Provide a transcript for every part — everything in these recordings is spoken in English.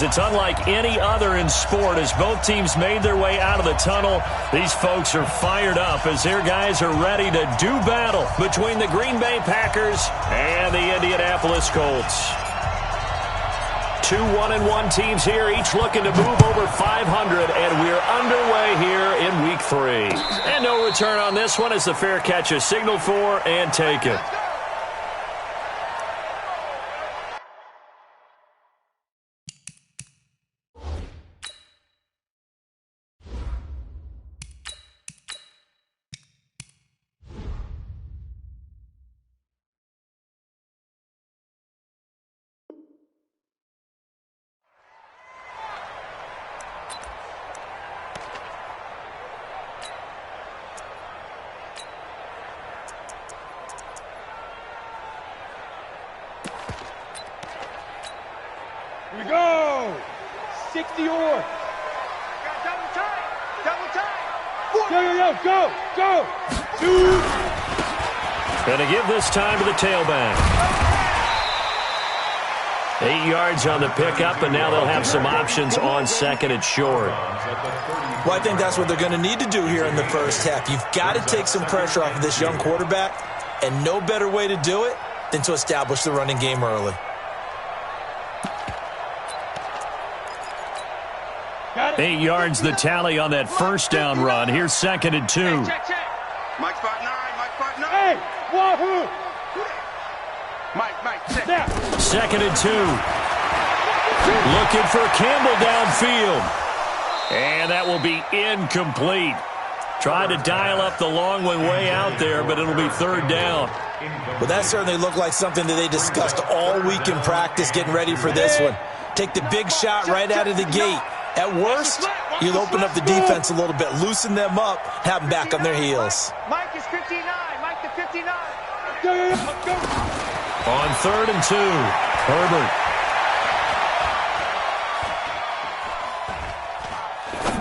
fans. It's unlike any other in sport. As both teams made their way out of the tunnel, these folks are fired up as their guys are ready to do battle between the Green Bay Packers and the Indianapolis Colts. Two 1-1 teams here, each looking to move over 500, and we're underway here in Week 3. And no return on this one as the fair catch is signaled for and taken. Here we go! 60 or. Double time! Double time! Go! Two! Gonna give this time to the tailback. 8 yards on the pickup, and now they'll have some options on second and short. Well, I think that's what they're going to need to do here in the first half. You've got to take some pressure off of this young quarterback, and no better way to do it than to establish the running game early. 8 yards the tally on that first down run. Here's second and 2. Check. Mike spot 9. Hey! Wahoo! Mike, check. Snap! Second and 2. Looking for Campbell downfield. And that will be incomplete. Tried to dial up the long one way out there, but it'll be third down. Well, that certainly looked like something that they discussed all week in practice getting ready for this one. Take the big shot right out of the gate. At worst, you'll open up the defense a little bit, loosen them up, have them back on their heels. Mike is 59. Mike to 59. Go! On third and 2, Herbert.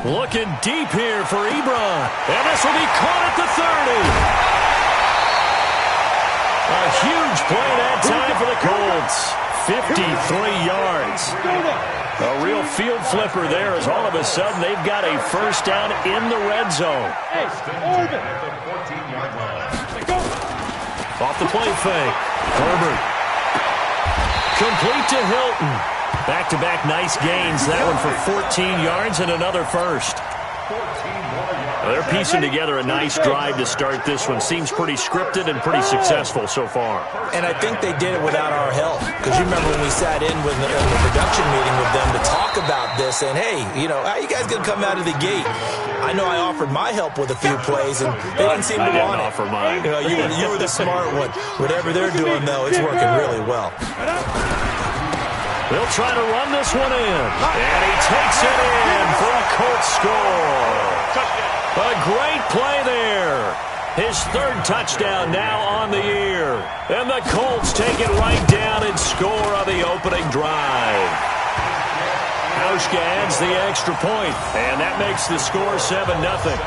Looking deep here for Ebron. And this will be caught at the 30. A huge play that time for the Colts. 53 yards. A real field flipper there as all of a sudden they've got a first down in the red zone. Hey, Orbit! Off the play fake. Herbert. Complete to Hilton. Back-to-back nice gains. That one for 14 yards and another first. They're piecing together a nice drive to start this one. Seems pretty scripted and pretty successful so far. And I think they did it without our help. Because you remember when we sat in with the production meeting with them to talk about this, and hey, you know, how you guys going to come out of the gate? I know I offered my help with a few plays, and they didn't seem to want it. Offer mine. You were the smart one. Whatever they're doing, though, it's working really well. They'll try to run this one in. And he takes it in for a Colts score. A great play there. His third touchdown now on the year. And the Colts take it right down and score on the opening drive. Hauschka adds the extra point, and that makes the score 7-0.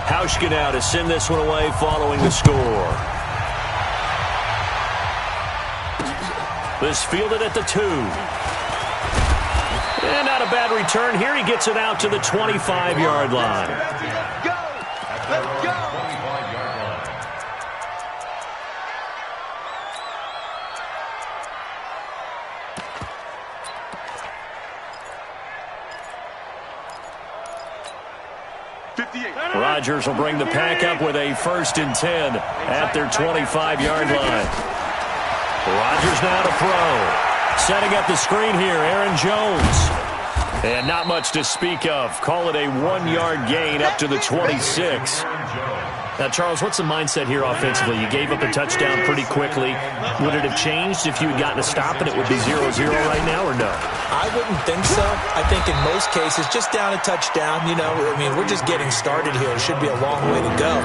Hauschka now to send this one away following the score. This fielded at the 2. And not a bad return here. He gets it out to the 25-yard line. Go! Let's go! Rodgers will bring the pack up with a 1st and 10 at their 25-yard line. Rodgers now to throw. Setting up the screen here, Aaron Jones. And not much to speak of. Call it a 1-yard gain up to the 26. Now, Charles, what's the mindset here offensively? You gave up a touchdown pretty quickly. Would it have changed if you had gotten a stop and it would be 0-0 right now, or no? I wouldn't think so. I think in most cases, just down a touchdown, you know, I mean, we're just getting started here. It should be a long way to go.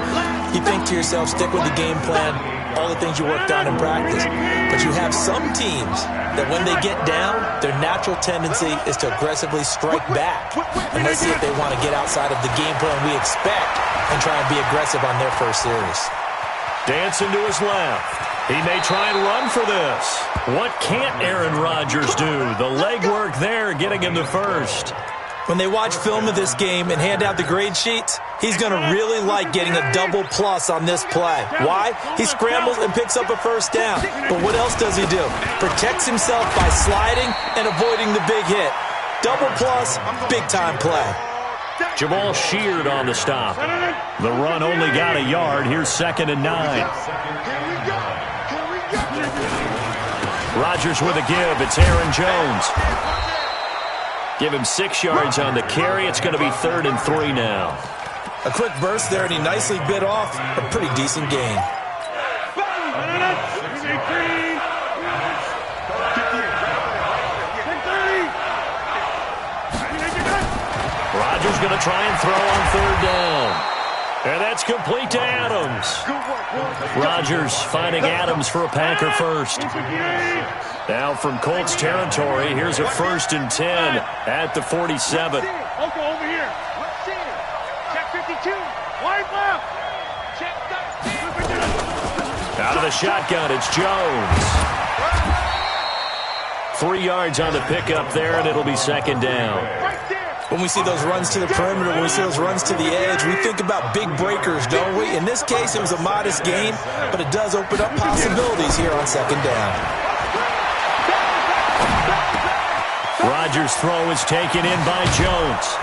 You think to yourself, stick with the game plan, all the things you worked on in practice. But you have some teams that when they get down, their natural tendency is to aggressively strike back. And let's see if they want to get outside of the game plan we expect and try and be aggressive on their first series. Dancing to his left. He may try and run for this. What can't Aaron Rodgers do? The legwork there getting him the first. When they watch film of this game and hand out the grade sheets, he's going to really like getting a double plus on this play. Why? He scrambles and picks up a first down. But what else does he do? Protects himself by sliding and avoiding the big hit. Double plus, big-time play. Jamal Sheard on the stop. The run only got a yard. Here's 2nd and 9. Rodgers with a give. It's Aaron Jones. Give him 6 yards on the carry. It's going to be 3rd and 3 now. A quick burst there, and he nicely bit off a pretty decent gain. Rodgers going to try and throw on 3rd down. And that's complete to Adams. Rodgers finding Adams for a Packer first. Now from Colts territory, here's a 1st and 10 at the 47. Okay, over here. Check 52. Wide left. Check. Out of the shotgun, it's Jones. 3 yards on the pickup there, and it'll be 2nd down. When we see those runs to the perimeter, when we see those runs to the edge, we think about big breakers, don't we? In this case, it was a modest gain, but it does open up possibilities here on 2nd down. Rodgers' throw is taken in by Jones.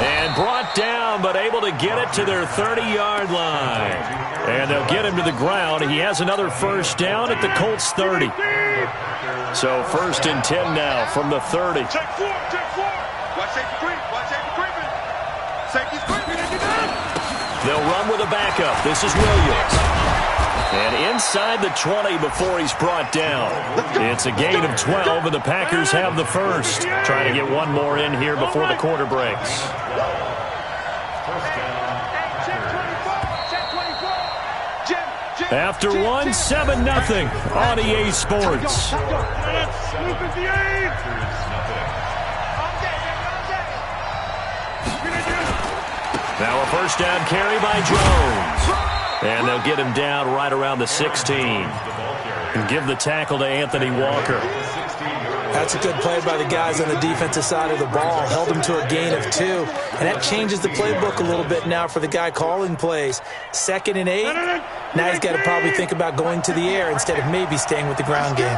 And brought down, but able to get it to their 30-yard line. And they'll get him to the ground. He has another first down at the Colts 30. So 1st and 10 now from the 30. Check 4, check 4. Watch safety creep, watch safety creeping. Safety's creeping. They'll run with a backup. This is Williams. And inside the 20 before he's brought down. It's a gain of 12, and the Packers have the first. Trying to get one more in here before the quarter breaks. After one, 7-0 on EA Sports. Now a first down carry by Jones. And they'll get him down right around the 16. And give the tackle to Anthony Walker. That's a good play by the guys on the defensive side of the ball. Held him to a gain of 2. And that changes the playbook a little bit now for the guy calling plays. 2nd and 8. Now he's got to probably think about going to the air instead of maybe staying with the ground game.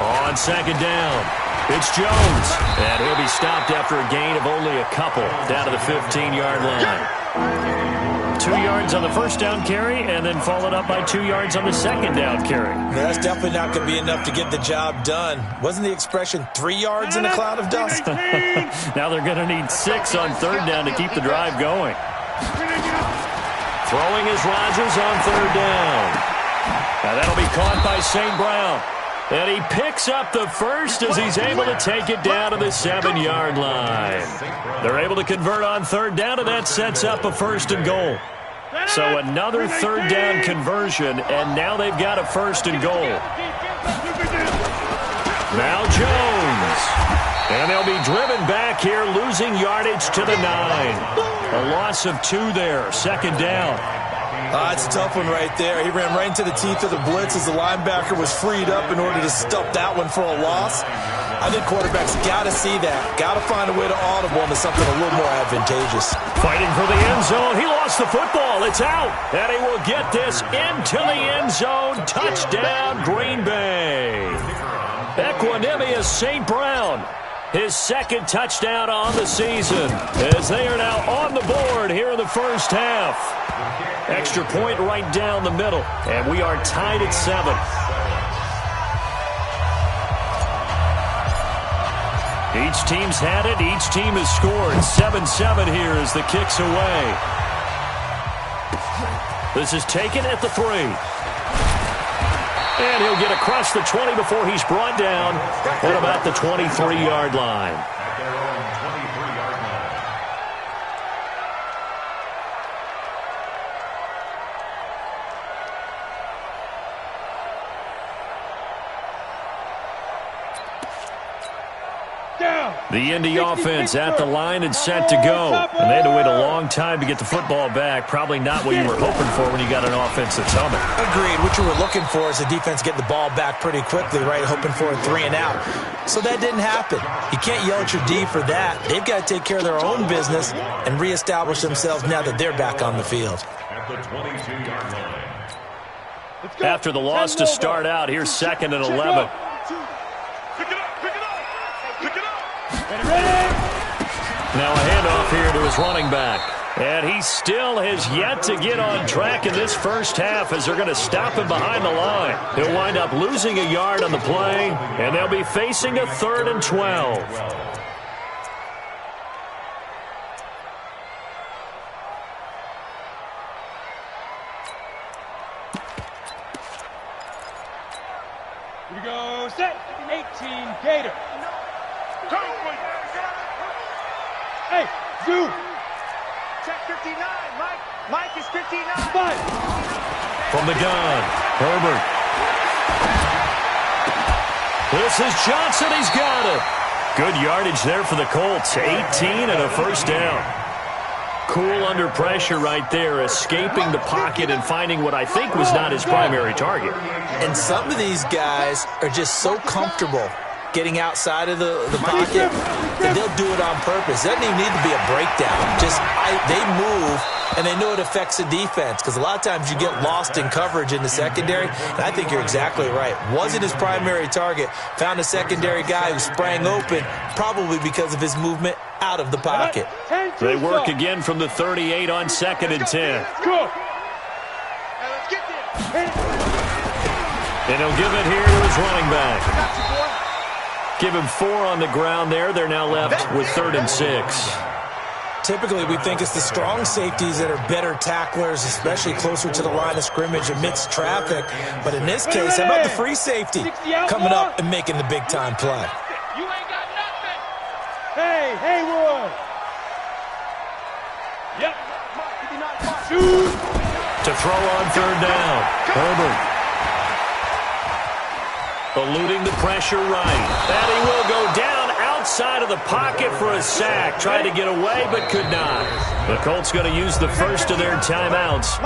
On 2nd down, it's Jones. And he'll be stopped after a gain of only a couple down to the 15-yard line. 2 yards on the first down carry, and then followed up by 2 yards on the 2nd down carry. That's definitely not going to be enough to get the job done. Wasn't the expression 3 yards in a cloud of dust? Now they're going to need 6 on 3rd down to keep the drive going. Throwing is Rodgers on 3rd down. Now that'll be caught by St. Brown. And he picks up the first as he's able to take it down to the 7-yard line. They're able to convert on 3rd down, and that sets up a 1st and goal. So another 3rd down conversion, and now they've got a 1st and goal. Now Jones. And they'll be driven back here, losing yardage to the 9. A loss of 2 there, 2nd down. It's a tough one right there. He ran right into the teeth of the blitz as the linebacker was freed up in order to stuff that one for a loss. I think quarterbacks got to see that. Got to find a way to audible into something a little more advantageous. Fighting for the end zone. He lost the football. It's out. And he will get this into the end zone. Touchdown, Green Bay. Equanimous St. Brown. His 2nd touchdown on the season as they are now on the board here in the first half. Extra point right down the middle, and we are tied at 7. Each team's had it. Each team has scored. 7-7 here as the kick's away. This is taken at the 3. And he'll get across the 20 before he's brought down at about the 23-yard line. The Indy offense at the line and set to go. And they had to wait a long time to get the football back. Probably not what you were hoping for when you got an offense that's humming. Agreed. What you were looking for is the defense getting the ball back pretty quickly, right? Hoping for a 3 and out. So that didn't happen. You can't yell at your D for that. They've got to take care of their own business and reestablish themselves now that they're back on the field. After the loss to start out, here's 2nd and 11. Now a handoff here to his running back. And he still has yet to get on track in this first half as they're going to stop him behind the line. He'll wind up losing a yard on the play, and they'll be facing a 3rd and 12. Here we go, set, 18, Gator. Hey, Zoo. Check 59, Mike. Mike is 59. Five. From the gun, Herbert. This is Johnson. He's got it. Good yardage there for the Colts. 18 and a first down. Cool under pressure right there, escaping the pocket and finding what I think was not his primary target. And some of these guys are just so comfortable getting outside of the pocket that they'll do it on purpose. It doesn't even need to be a breakdown. Just they move, and they know it affects the defense because a lot of times you get lost in coverage in the secondary, and I think you're exactly right. Wasn't his primary target. Found a secondary guy who sprang open, probably because of his movement out of the pocket. They work again from the 38 on 2nd and 10. And he'll give it here to his running back. Give him 4 on the ground there. They're now left with 3rd and 6. Typically, we think it's the strong safeties that are better tacklers, especially closer to the line of scrimmage amidst traffic. But in this case, how about the free safety coming up and making the big-time play? You ain't got nothing. Hey, Haywood. Yep. Shoot. To throw on 3rd down. Herbert. Eluding the pressure right. And he will go down outside of the pocket for a sack. Tried to get away, but could not. The Colts going to use the first of their timeouts.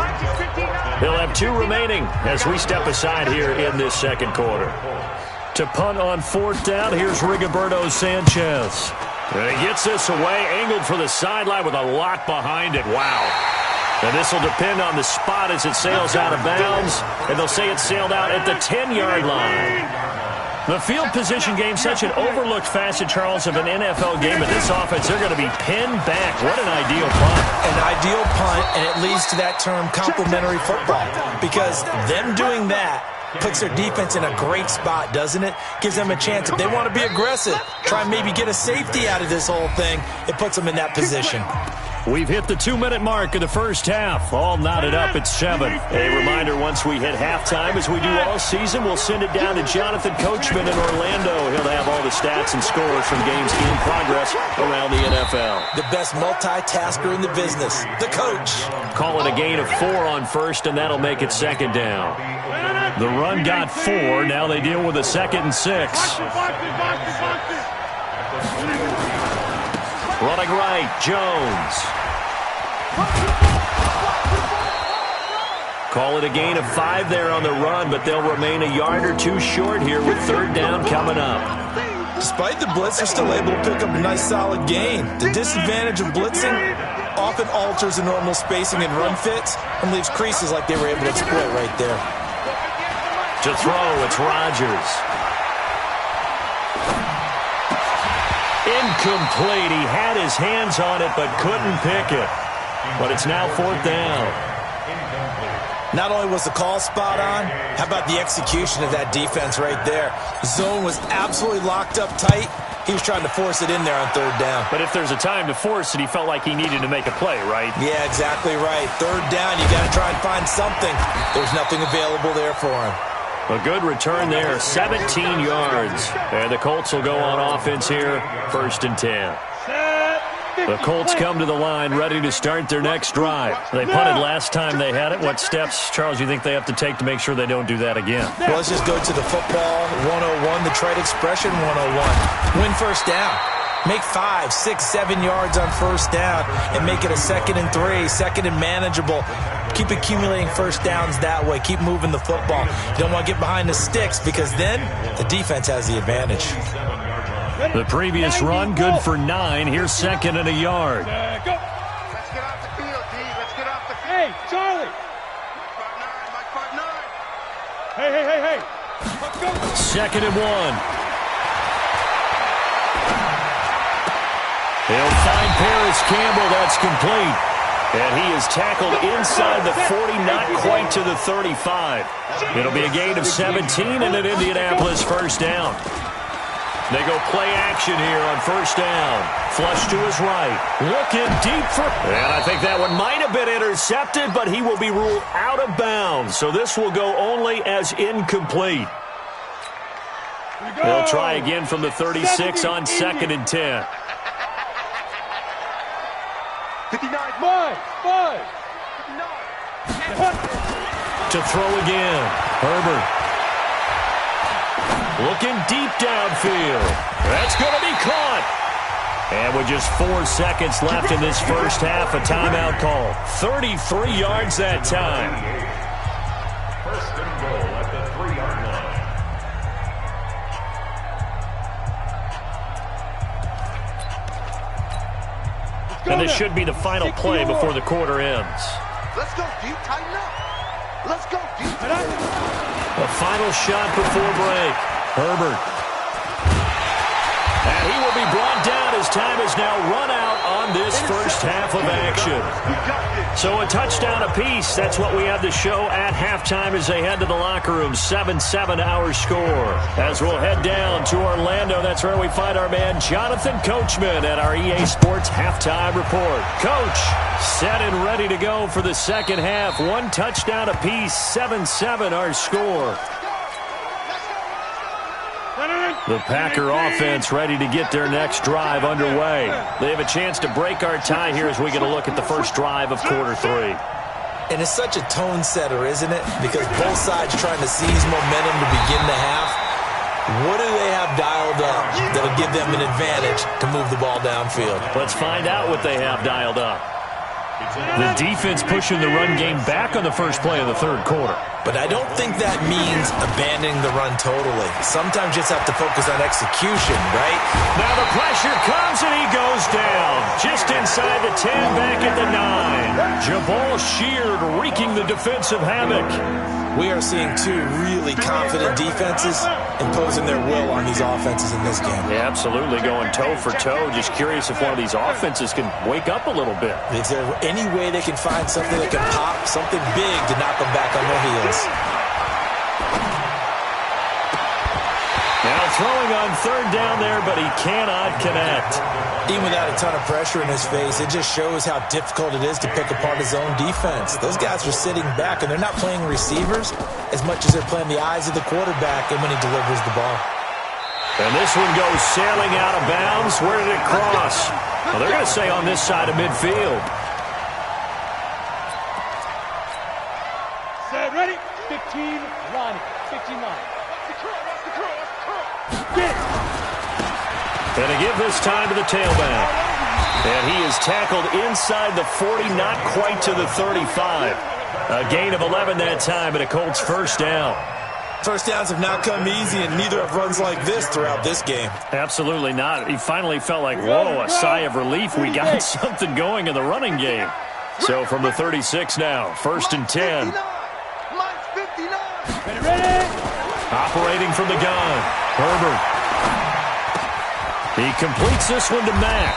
They'll have 2 remaining as we step aside here in this second quarter. To punt on 4th down, here's Rigoberto Sanchez. And he gets this away, angled for the sideline with a lot behind it. Wow. And this will depend on the spot as it sails out of bounds. And they'll say it sailed out at the 10-yard line. The field position game, such an overlooked facet, Charles, of an NFL game. But this offense, they're going to be pinned back. What an ideal punt. An ideal punt, and it leads to that term complementary football. Because them doing that puts their defense in a great spot, doesn't it? Gives them a chance. If they want to be aggressive, try and maybe get a safety out of this whole thing, it puts them in that position. We've hit the 2-minute mark of the first half. All knotted up at 7. A reminder, once we hit halftime, as we do all season, we'll send it down to Jonathan Coachman in Orlando. He'll have all the stats and scores from games in progress around the NFL. The best multitasker in the business, the coach. Call it a gain of 4 on 1st, and that'll make it 2nd down. The run got 4. Now they deal with a 2nd and 6. Running right, Jones. Call it a gain of 5 there on the run, but they'll remain a yard or 2 short here with 3rd down coming up. Despite the blitz, they're still able to pick up a nice solid gain. The disadvantage of blitzing often alters the normal spacing and run fits and leaves creases like they were able to exploit right there. To throw, it's Rodgers. Incomplete. He had his hands on it but couldn't pick it. But it's now 4th down. Not only was the call spot on, how about the execution of that defense right there? The zone was absolutely locked up tight. He was trying to force it in there on 3rd down. But if there's a time to force it, he felt like he needed to make a play, right? Yeah, exactly right. 3rd down, you got to try and find something. There's nothing available there for him. A good return there, 17 yards. And the Colts will go on offense here, 1st and 10. Set, The Colts come to the line ready to start their next drive. They punted last time they had it. What steps, Charles, you think they have to take to make sure they don't do that again? Well, let's just go to the football 101, the trade expression 101. Win first down. Make 5, 6, 7 yards on first down and make it a 2nd and 3, 2nd and manageable. Keep accumulating first downs that way. Keep moving the football. You don't want to get behind the sticks because then the defense has the advantage. The previous run, good for 9. Here's 2nd and a yard. Let's get off the field, D. Let's get off the field. Hey, Charlie. Mike 5'9". Hey. Let's go. 2nd and 1. He'll find Paris Campbell. That's complete. And he is tackled inside the 40, not quite to the 35. It'll be a gain of 17 and an Indianapolis first down. They go play action here on first down. Flush to his right. Looking deep for... And I think that one might have been intercepted, but he will be ruled out of bounds. So this will go only as incomplete. They'll try again from the 36 on 2nd and 10. 59. 5. To throw again. Herbert. Looking deep downfield. That's going to be caught. And with just 4 seconds left in this first half, a timeout call. 33 yards that time. First and goal at the 3-yard line. And this should be the final play before the quarter ends. Let's go, D. Tighten up. Let's go, D. A final shot before break. Herbert. And he will be brought down as time is now run out on this first half of action. So a touchdown apiece. That's what we have to show at halftime as they head to the locker room. 7-7 our score. As we'll head down to Orlando, that's where we find our man Jonathan Coachman at our EA Sports Halftime Report. Coach, set and ready to go for the second half. 1 touchdown apiece. 7-7 our score. The Packer offense ready to get their next drive underway. They have a chance to break our tie here as we get a look at the first drive of quarter 3. And it's such a tone setter, isn't it? Because both sides trying to seize momentum to begin the half. What do they have dialed up that'll give them an advantage to move the ball downfield? Let's find out what they have dialed up. The defense pushing the run game back on the first play of the third quarter. But I don't think that means abandoning the run totally. Sometimes you just have to focus on execution, right? Now the pressure comes and he goes down. Just inside the 10, back at the 9. Jabal Sheard wreaking the defensive havoc. We are seeing 2 really confident defenses imposing their will on these offenses in this game. Yeah, absolutely, going toe for toe. Just curious if one of these offenses can wake up a little bit. Is there any way they can find something that can pop, something big to knock them back on their heels? Now throwing on third down there, but he cannot connect. Even without a ton of pressure in his face, it just shows how difficult it is to pick apart his own defense. Those guys are sitting back, and they're not playing receivers as much as they're playing the eyes of the quarterback and when he delivers the ball. And this one goes sailing out of bounds. Where did it cross? Well, they're going to say on this side of midfield. Set, ready? 15, Ronnie. 15 line. Get it. And to give this time to the tailback. And he is tackled inside the 40, not quite to the 35. A gain of 11 that time, and a Colts first down. First downs have not come easy, and neither have runs like this throughout this game. Absolutely not. He finally felt like, whoa, a sigh of relief. We got something going in the running game. So from the 36 now, first and 10. Ready? Operating from the gun, Herbert. He completes this one to Mack.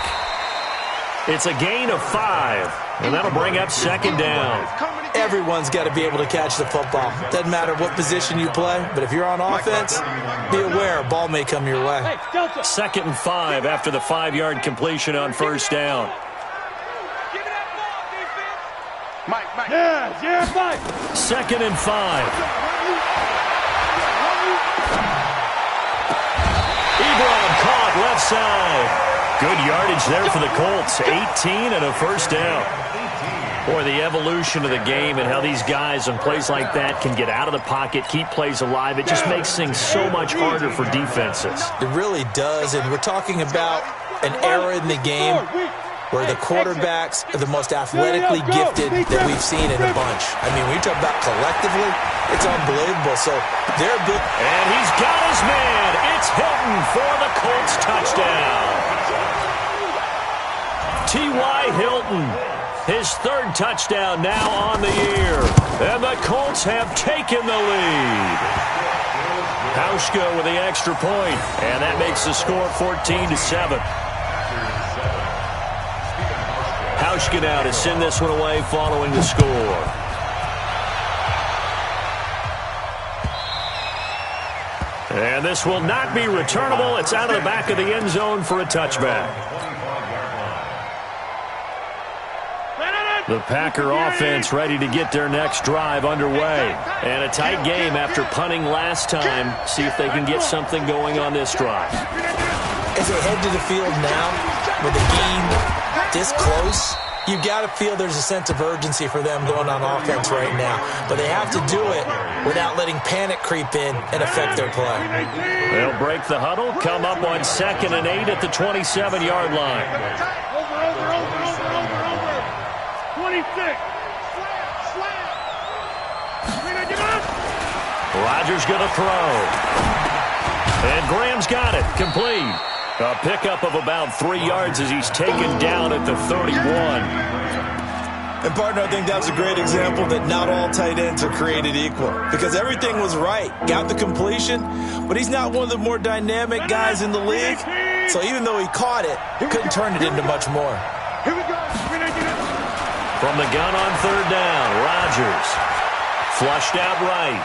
It's a gain of 5, and that'll bring up second down. Everyone's got to be able to catch the football. Doesn't matter what position you play, but if you're on offense, be aware a ball may come your way. Hey, Delta. Second and 5 after the 5-yard completion on first down. Give me that ball, defense. Mike. Yeah, Mike. Second and 5. Ebron caught left side. Good yardage there for the Colts. 18 and a first down. Boy, the evolution of the game and how these guys on plays like that can get out of the pocket, keep plays alive, it just makes things so much harder for defenses. It really does, and we're talking about an era in the game where the quarterbacks are the most athletically gifted that we've seen in a bunch. I mean, when you talk about collectively, it's unbelievable. So they're big. And he's got his man. It's Hilton for the Colts touchdown. T.Y. Hilton, his third touchdown now on the year. And the Colts have taken the lead. Hauschka with the extra point, and that makes the score 14-7. Hauschka now to send this one away following the score. And this will not be returnable. It's out of the back of the end zone for a touchback. The Packer offense ready to get their next drive underway. And a tight game after punting last time. See if they can get something going on this drive. As they head to the field now, with the game this close, you've got to feel there's a sense of urgency for them going on offense right now. But they have to do it without letting panic creep in and affect their play. They'll break the huddle, come up on 2nd and 8 at the 27-yard line. Over. 26. Rodgers going to throw. And Graham's got it. Complete. A pickup of about 3 yards as he's taken down at the 31. And, partner, I think that's a great example that not all tight ends are created equal. Because everything was right. Got the completion, but he's not one of the more dynamic guys in the league. So even though he caught it, he couldn't turn it into much more. Here we go. From the gun on 3rd down, Rodgers. Flushed out right.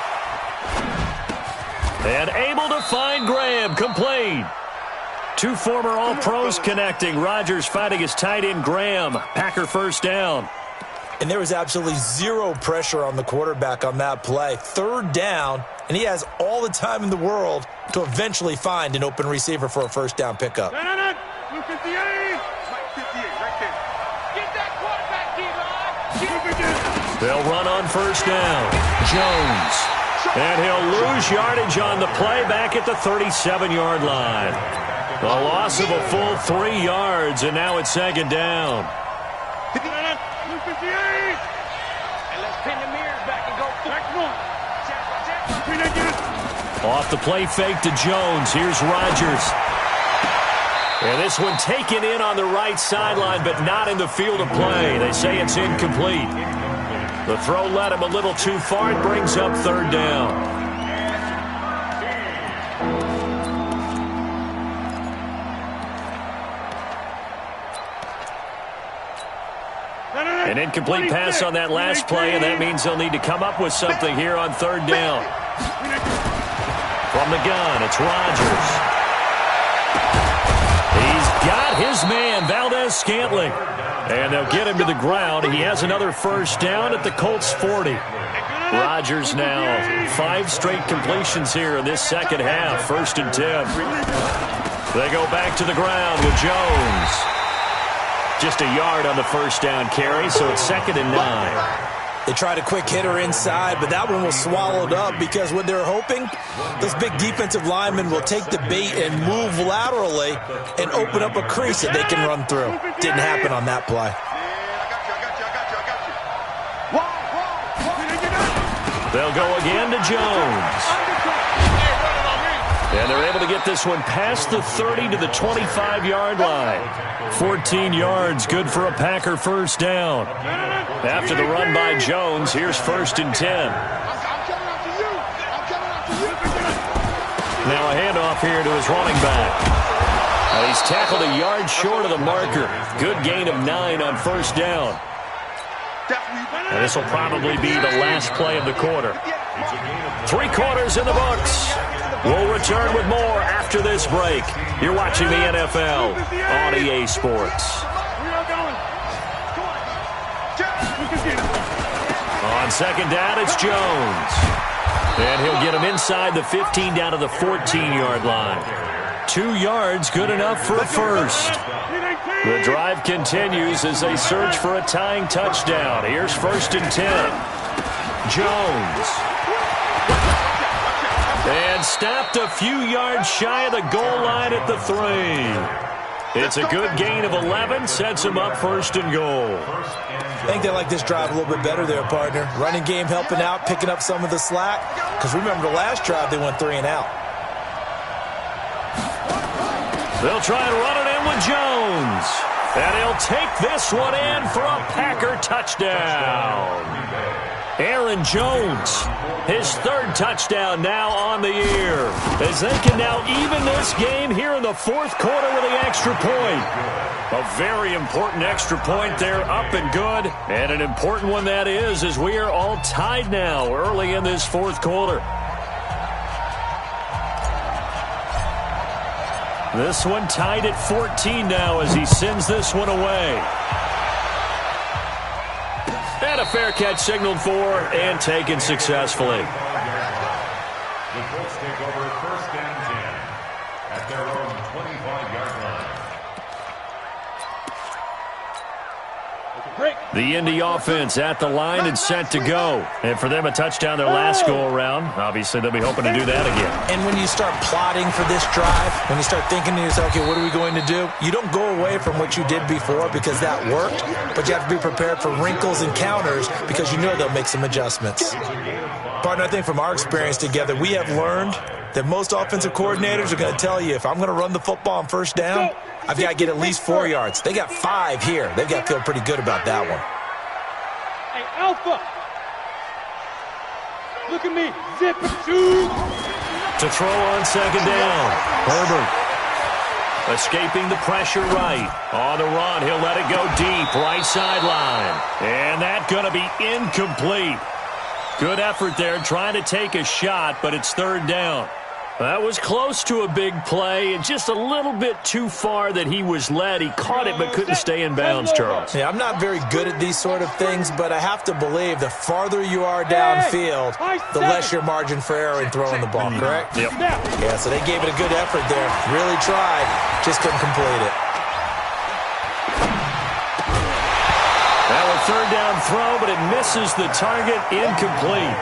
And able to find Graham. Complete. 2 former All-Pros connecting. Rodgers fighting his tight end, Graham. Packer first down. And there was absolutely zero pressure on the quarterback on that play. 3rd down, and he has all the time in the world to eventually find an open receiver for a first down pickup. 258. Get that quarterback, D-line. They'll run on 1st down. Jones. And he'll lose yardage on the play back at the 37-yard line. A loss of a full 3 yards, and now it's 2nd down. 258. And let's pin the mirrors back and go back one. Off the play fake to Jones. Here's Rodgers. And this one taken in on the right sideline, but not in the field of play. They say it's incomplete. The throw led him a little too far. It brings up 3rd down. An incomplete pass on that last play, and that means they'll need to come up with something here on 3rd down. From the gun, it's Rodgers. He's got his man, Valdez-Scantling. And they'll get him to the ground. He has another first down at the Colts 40. Rodgers now 5 straight completions here in this second half. 1st and 10. They go back to the ground with Jones. Just a yard on the first down carry, so it's 2nd and 9. They tried a quick hitter inside, but that one was swallowed up because what they're hoping, those big defensive linemen will take the bait and move laterally and open up a crease that they can run through. Didn't happen on that play. They'll go again to Jones. And they're able to get this one past the 30 to the 25-yard line. 14 yards, good for a Packer first down. After the run by Jones, here's 1st and 10. Now a handoff here to his running back. He's tackled a yard short of the marker. Good gain of 9 on 1st down. And this will probably be the last play of the quarter. 3 quarters in the books. We'll return with more after this break. You're watching the NFL on EA Sports. On 2nd down, it's Jones. And he'll get him inside the 15 down to the 14-yard line. 2 yards, good enough for a first. The drive continues as they search for a tying touchdown. Here's 1st and 10. Jones. And stopped a few yards shy of the goal line at the 3. It's a good gain of 11, sets him up 1st and goal. I think they like this drive a little bit better there, partner. Running game helping out, picking up some of the slack. Because remember, the last drive they went 3 and out. They'll try and run it in with Jones. And he'll take this one in for a Packer touchdown. Aaron Jones, his 3rd touchdown now on the year, as they can now even this game here in the 4th quarter with the extra point. A very important extra point there, up and good, and an important one that is, as we are all tied now early in this 4th quarter. This one tied at 14 now as he sends this one away. And a fair catch signaled for and taken successfully. The Colts take over 1st and 10 at their own 25-yard line. The Indy offense at the line and set to go. And for them, a touchdown their last go-around. Obviously, they'll be hoping to do that again. And when you start plotting for this drive, when you start thinking to yourself, okay, what are we going to do? You don't go away from what you did before because that worked, but you have to be prepared for wrinkles and counters because you know they'll make some adjustments. Partner, I think from our experience together, we have learned that most offensive coordinators are going to tell you, if I'm going to run the football on 1st down, I've got to get at least 4 yards. They got 5 here. They've got to feel pretty good about that one. Hey, Alpha. Look at me. Zip it, shoot. To throw on 2nd down. Herbert. Escaping the pressure right. On the run, he'll let it go deep. Right sideline. And that's going to be incomplete. Good effort there, trying to take a shot, but it's 3rd down. That was close to a big play, and just a little bit too far that he was led. He caught it but couldn't stay in bounds, Charles. Yeah, I'm not very good at these sort of things, but I have to believe the farther you are downfield, the less your margin for error in throwing the ball, correct? Yep. Yeah, so they gave it a good effort there. Really tried, just couldn't complete it. Now a 3rd down throw, but it misses the target, incomplete.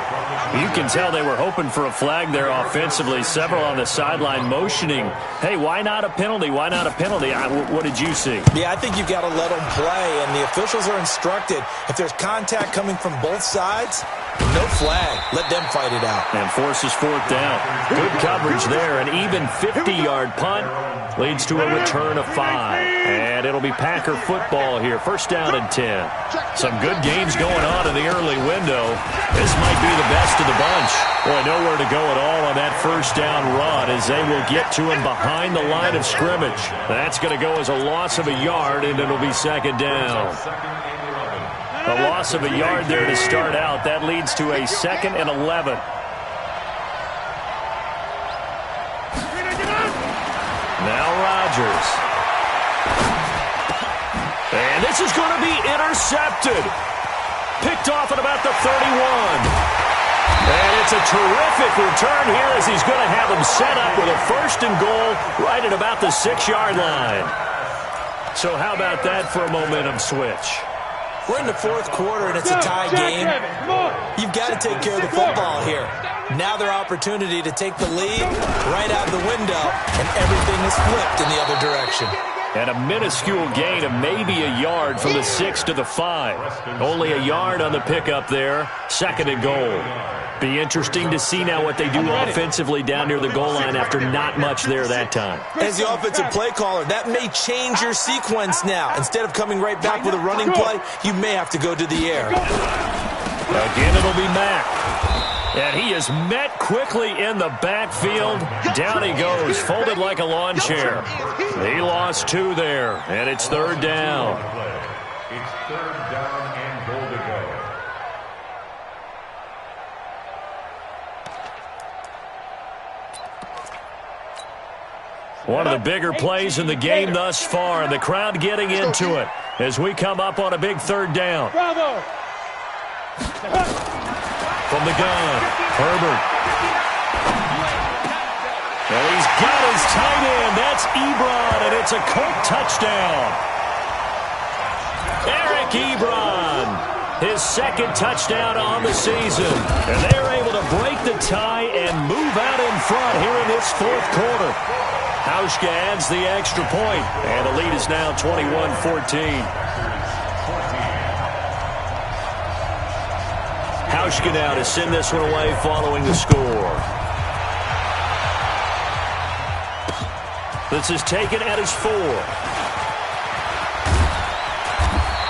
You can tell they were hoping for a flag there offensively. Several on the sideline motioning, hey, why not a penalty? Why not a penalty? What did you see? Yeah, I think you've got to let them play, and the officials are instructed, if there's contact coming from both sides, no flag. Let them fight it out. And forces 4th down. Good coverage there. An even 50-yard punt leads to a return of 5. And it'll be Packer football here. 1st down and 10. Some good games going on in the early window. This might be the best of the bunch. Boy, nowhere to go at all on that 1st down run as they will get to him behind the line of scrimmage. That's going to go as a loss of a yard, and it'll be 2nd down. A loss of a yard there to start out. That leads to a 2nd and 11. Now Rodgers. And this is going to be intercepted. Picked off at about the 31. And it's a terrific return here as he's going to have him set up with a 1st and goal right at about the 6-yard line. So how about that for a momentum switch? We're in the 4th quarter, and it's a tie game. You've got to take care of the football here. Now their opportunity to take the lead right out the window, and everything is flipped in the other direction. And a minuscule gain of maybe a yard from the 6 to the 5. Only a yard on the pickup there. 2nd and goal. Be interesting to see now what they do offensively down near the goal line after not much there that time. As the offensive play caller, that may change your sequence now. Instead of coming right back with a running play, you may have to go to the air. Again, it'll be Mack. And he is met quickly in the backfield. Down he goes, folded like a lawn chair. He lost 2 there, and it's 3rd down. It's 3rd down and goal to go. One of the bigger plays in the game thus far, and the crowd getting into it as we come up on a big 3rd down. Bravo. From the gun, Herbert. And he's got his tight end. That's Ebron, and it's a Colt touchdown. Eric Ebron, his second touchdown on the season. And they're able to break the tie and move out in front here in this fourth quarter. Hauschka adds the extra point, and the lead is now 21-14. Hauschka now to send this one away following the score. This is taken at his 4.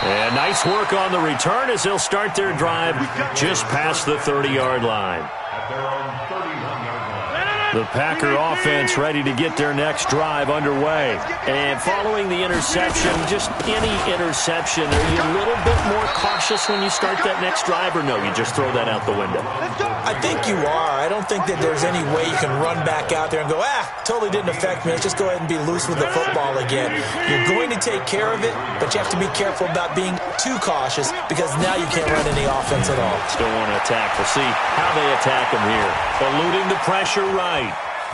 And nice work on the return as they'll start their drive just past the 30-yard line. At their own 31-yard line. The Packer offense ready to get their next drive underway. And following the interception, just any interception, are you a little bit more cautious when you start that next drive, or no, you just throw that out the window? I think you are. I don't think that there's any way you can run back out there and go, totally didn't affect me. Let's just go ahead and be loose with the football again. You're going to take care of it, but you have to be careful about being too cautious because now you can't run any offense at all. Still want to attack. We'll see how they attack him here. Eluding the pressure right.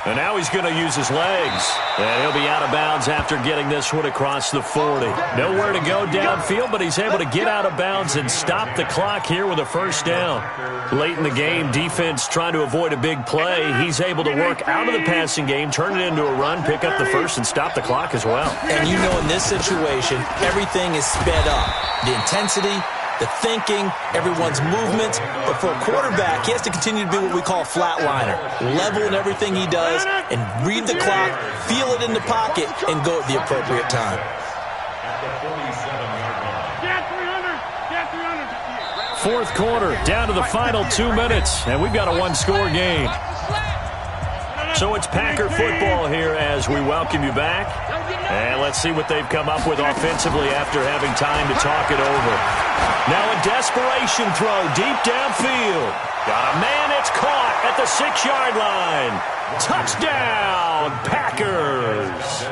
And now he's going to use his legs. And he'll be out of bounds after getting this one across the 40. Nowhere to go downfield, but he's able to get out of bounds and stop the clock here with a first down. Late in the game, defense trying to avoid a big play. He's able to work out of the passing game, turn it into a run, pick up the first, and stop the clock as well. And you know in this situation, everything is sped up. The intensity, the thinking, everyone's movement. But for a quarterback, he has to continue to be what we call a flatliner. Level in everything he does and read the clock, feel it in the pocket, and go at the appropriate time. At the 47-yard line. Get 300. Fourth quarter, down to the final 2 minutes, and we've got a one-score game. So it's Packer football here as we welcome you back. And let's see what they've come up with offensively after having time to talk it over. Now a desperation throw deep downfield. Got a man, it's caught at the 6-yard line. Touchdown, Packers.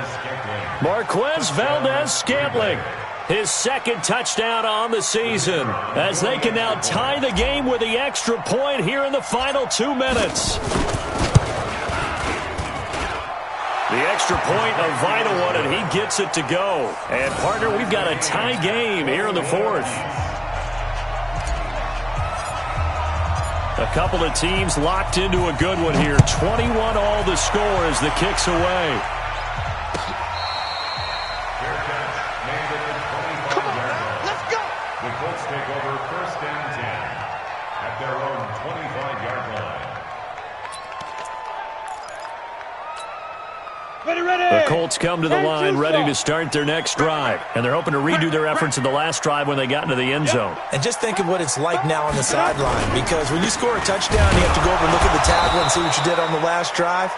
Marquez Valdez-Scantling, his second touchdown on the season, as they can now tie the game with the extra point here in the final 2 minutes. The extra point, a vital one, and he gets it to go. And, partner, we've got a tie game here in the fourth. A couple of teams locked into a good one here. 21 all the score as the kick's away. Come on, let's go. The Colts take over first and 10 at their own 25-yard line. The Colts come to the line ready to start their next drive. And they're hoping to redo their efforts in the last drive when they got into the end zone. And just think of what it's like now on the sideline, because when you score a touchdown, you have to go over and look at the tablet and see what you did on the last drive.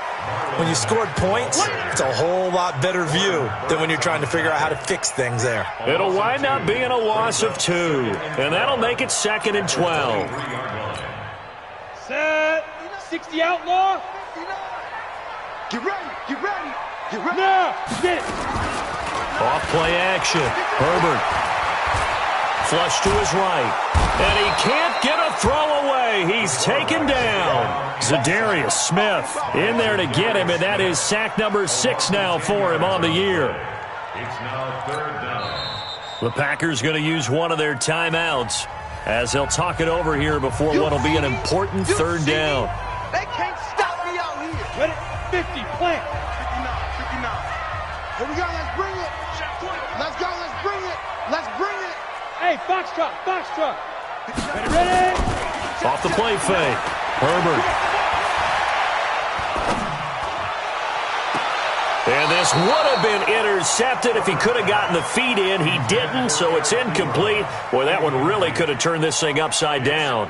When you scored points, it's a whole lot better view than when you're trying to figure out how to fix things there. It'll wind up being a loss of 2, and that'll make it 2nd and 12. Set. 60 outlaw. Get ready, get ready, get ready. Now, get it. Off play action. Herbert. Flush to his right. And he can't get a throw away. He's taken down. Zadarius Smith in there to get him, and that is sack number 6 now for him on the year. It's now 3rd down. The Packers going to use one of their timeouts as they'll talk it over here before what will be an important 3rd down. They can't stop me out here. Ready? 50, plant. 59. Here we go, let's bring it. Let's go, let's bring it. Let's bring it. Hey, foxtrot. Ready? Off the play fake. Herbert. And this would have been intercepted if he could have gotten the feet in. He didn't, so it's incomplete. Boy, that one really could have turned this thing upside down.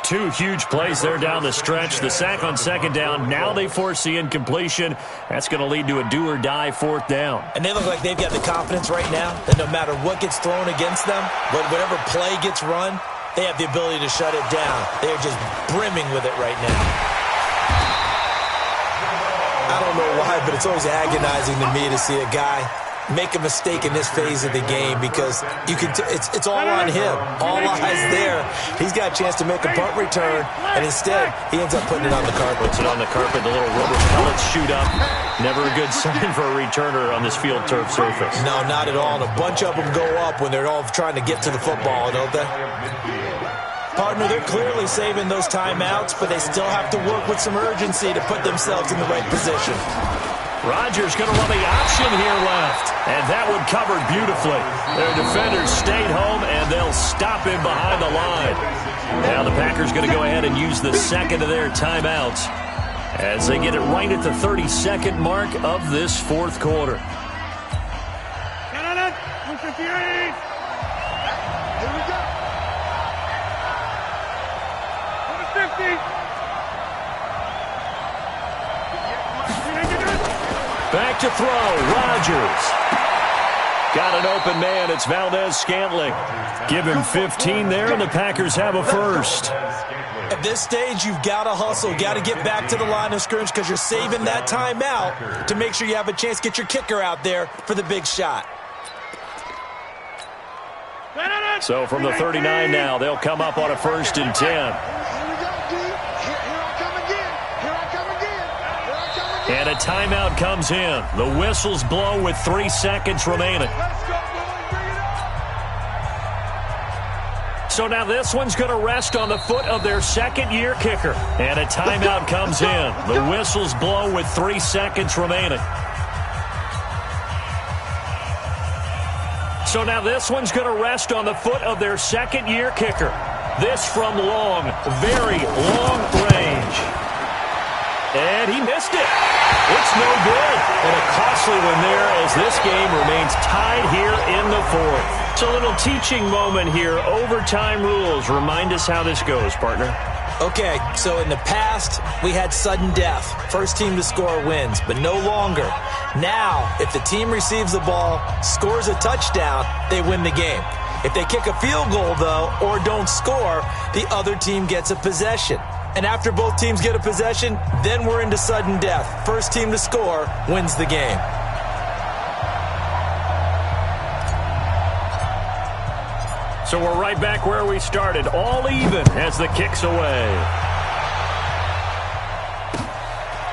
2 huge plays there down the stretch. The sack on 2nd down. Now they force the incompletion. That's going to lead to a do-or-die 4th down. And they look like they've got the confidence right now that no matter what gets thrown against them, whatever play gets run, they have the ability to shut it down. They are just brimming with it right now. I don't know why, but it's always agonizing to me to see a guy make a mistake in this phase of the game because you can. It's all on him. All eyes there. He's got a chance to make a punt return, and instead he ends up putting it on the carpet. Puts it on the carpet. The little rubber pellets shoot up. Never a good sign for a returner on this field turf surface. No, not at all. And a bunch of them go up when they're all trying to get to the football, don't they? Partner, they're clearly saving those timeouts, but they still have to work with some urgency to put themselves in the right position. Rodgers going to run the option here left, and that one covered beautifully. Their defenders stayed home, and they'll stop him behind the line. Now the Packers going to go ahead and use the second of their timeouts as they get it right at the 32nd mark of this fourth quarter. 158. Here we go. 150. Back to throw, Rodgers. Got an open man, it's Valdez-Scantling. Give him 15 there, and the Packers have a first. At this stage, you've got to hustle, got to get back to the line of scrimmage because you're saving that timeout to make sure you have a chance to get your kicker out there for the big shot. So from the 39 now, they'll come up on a 1st and 10. Here we go, D. Here I come again. Here I come again. Here I come again. And a timeout comes in. The whistles blow with 3 seconds remaining. Let's go, boys. Bring it on. So now this one's going to rest on the foot of their second-year kicker. And a timeout comes in. The whistles blow with 3 seconds remaining. So now this one's going to rest on the foot of their second-year kicker. This from long, very long range. And he missed it. It's no good. And a costly one there as this game remains tied here in the fourth. It's a little teaching moment here. Overtime rules. Remind us how this goes, partner. Okay, so in the past, we had sudden death. First team to score wins, but no longer. Now, if the team receives the ball, scores a touchdown, they win the game. If they kick a field goal, though, or don't score, the other team gets a possession. And after both teams get a possession, then we're into sudden death. First team to score wins the game. So we're right back where we started, all even as the kick's away.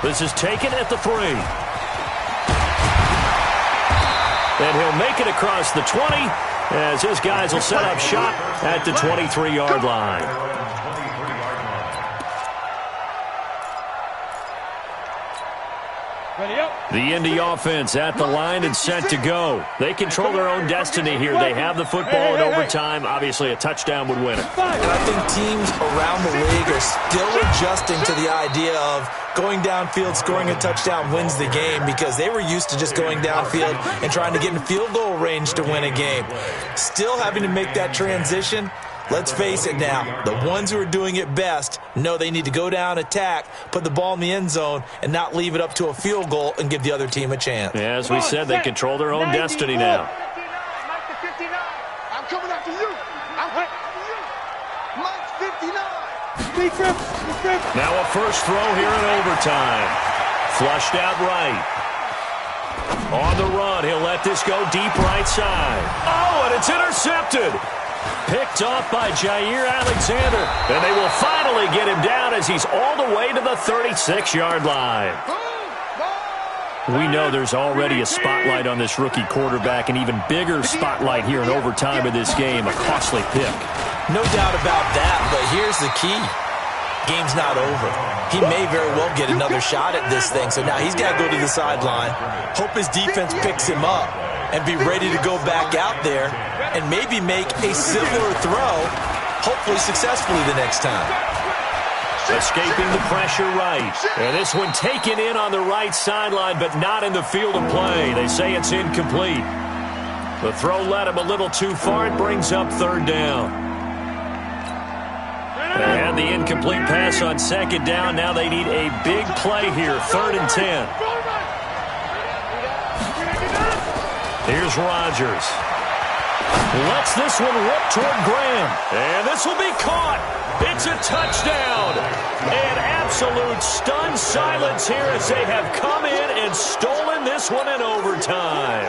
This is taken at the 3. And he'll make it across the 20 as his guys will set up shop at the 23-yard line. The Indy offense at the line and set to go. They control their own destiny here. They have the football in overtime. Obviously, a touchdown would win it. And I think teams around the league are still adjusting to the idea of going downfield, scoring a touchdown wins the game because they were used to just going downfield and trying to get in field goal range to win a game. Still having to make that transition. Let's face it now, the ones who are doing it best know they need to go down, attack, put the ball in the end zone, and not leave it up to a field goal and give the other team a chance. Yeah, as we said, they control their own destiny now. I'm coming after you. I'm coming after you. Mike's 59. Now a first throw here in overtime. Flushed out right. On the run, he'll let this go deep right side. Oh, and it's intercepted. Picked off by Jair Alexander. And they will finally get him down as he's all the way to the 36-yard line. We know there's already a spotlight on this rookie quarterback, an even bigger spotlight here in overtime of this game, a costly pick. No doubt about that, but here's the key. Game's not over. He may very well get another shot at this thing, so now he's got to go to the sideline, hope his defense picks him up, and be ready to go back out there and maybe make a similar throw, hopefully successfully the next time. Escaping the pressure right. And this one taken in on the right sideline, but not in the field of play. They say it's incomplete. The throw led him a little too far. It brings up 3rd down. And the incomplete pass on 2nd down. Now they need a big play here. 3rd and 10. Here's Rodgers. Lets this one rip toward Graham. And this will be caught. It's a touchdown. And absolute stunned silence here as they have come in and stolen this one in overtime.